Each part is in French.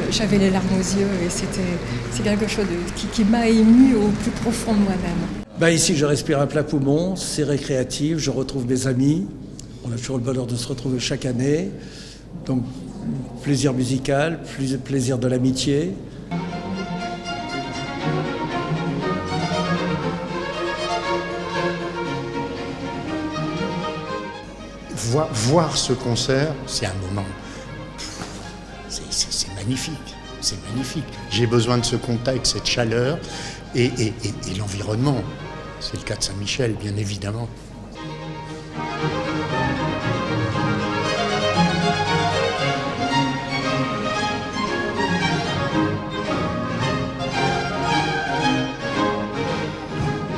J'avais les larmes aux yeux et c'est quelque chose qui m'a émue au plus profond de moi-même. Ici, je respire à plein poumon, c'est récréatif, je retrouve mes amis. On a toujours le bonheur de se retrouver chaque année. Donc, plaisir musical, plaisir de l'amitié. Voir ce concert, c'est un moment. C'est magnifique. C'est magnifique. J'ai besoin de ce contact, cette chaleur et l'environnement. C'est le cas de Saint-Michel, bien évidemment.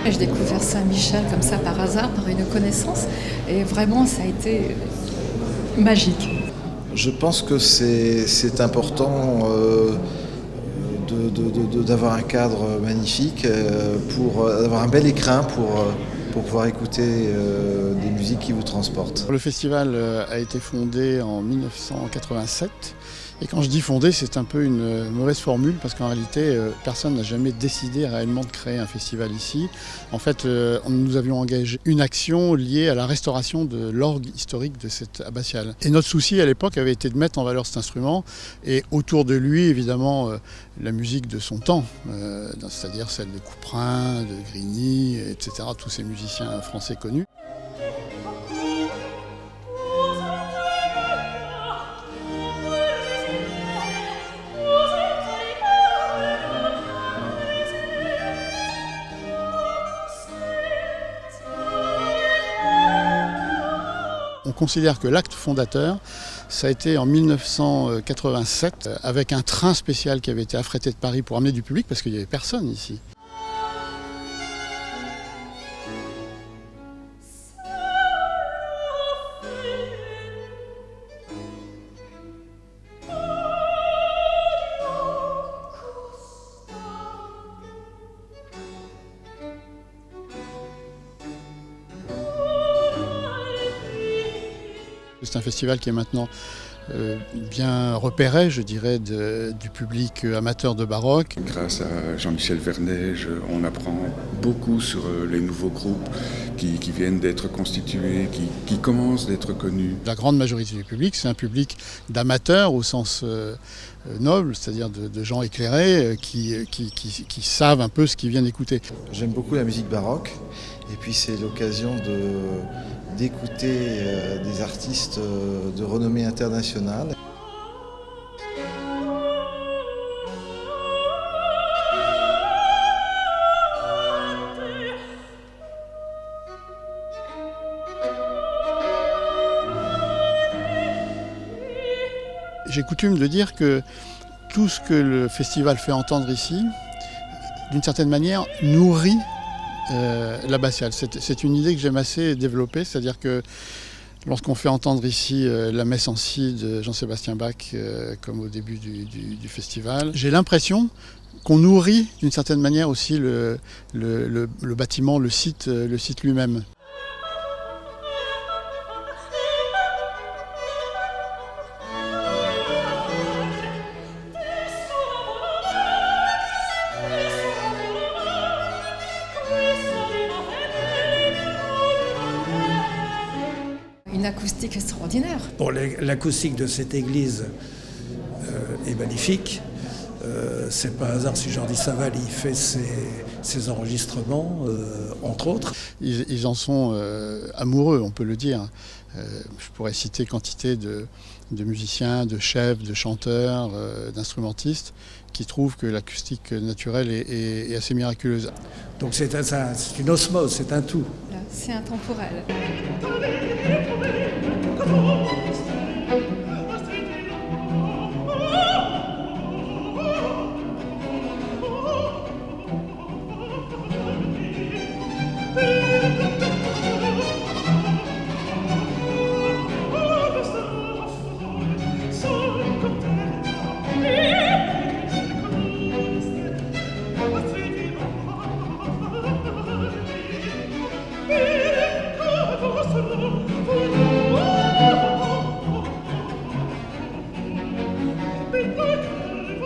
J'ai découvert Saint-Michel comme ça par hasard, par une connaissance, et vraiment ça a été magique. Je pense que c'est important d'avoir un cadre magnifique, pour avoir un bel écrin pour pouvoir écouter des musiques qui vous transportent. Le festival a été fondé en 1987. Et quand je dis fondé, c'est un peu une mauvaise formule parce qu'en réalité, personne n'a jamais décidé réellement de créer un festival ici. En fait, nous avions engagé une action liée à la restauration de l'orgue historique de cette abbatiale. Et notre souci à l'époque avait été de mettre en valeur cet instrument et autour de lui, évidemment, la musique de son temps, c'est-à-dire celle de Couperin, de Grigny, etc., tous ces musiciens français connus. On considère que l'acte fondateur, ça a été en 1987, avec un train spécial qui avait été affrété de Paris pour amener du public, parce qu'il n'y avait personne ici. C'est un festival qui est maintenant bien repéré, je dirais, du public amateur de baroque. Grâce à Jean-Michel Vernet, on apprend beaucoup sur les nouveaux groupes qui viennent d'être constitués, qui commencent d'être connus. La grande majorité du public, c'est un public d'amateurs au sens noble, c'est-à-dire de gens éclairés qui savent un peu ce qu'ils viennent d'écouter. J'aime beaucoup la musique baroque et puis c'est l'occasion d'écouter des artistes de renommée internationale. J'ai coutume de dire que tout ce que le festival fait entendre ici, d'une certaine manière, nourrit l'abbatiale. C'est une idée que j'aime assez développer, c'est-à-dire que lorsqu'on fait entendre ici la messe en si de Jean-Sébastien Bach, comme au début du festival, j'ai l'impression qu'on nourrit d'une certaine manière aussi le bâtiment, le site lui-même. Une acoustique extraordinaire. Bon, l'acoustique de cette église est magnifique. C'est pas un hasard si Jordi Savall y fait ses enregistrements, entre autres. Ils en sont amoureux, on peut le dire. Je pourrais citer quantité de musiciens, de chefs, de chanteurs, d'instrumentistes qui trouvent que l'acoustique naturelle est assez miraculeuse. Donc c'est une osmose, c'est un tout. C'est intemporel.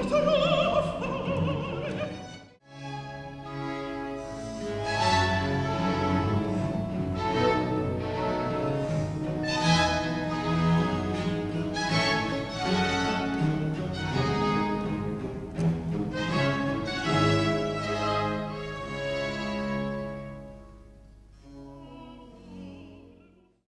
porterò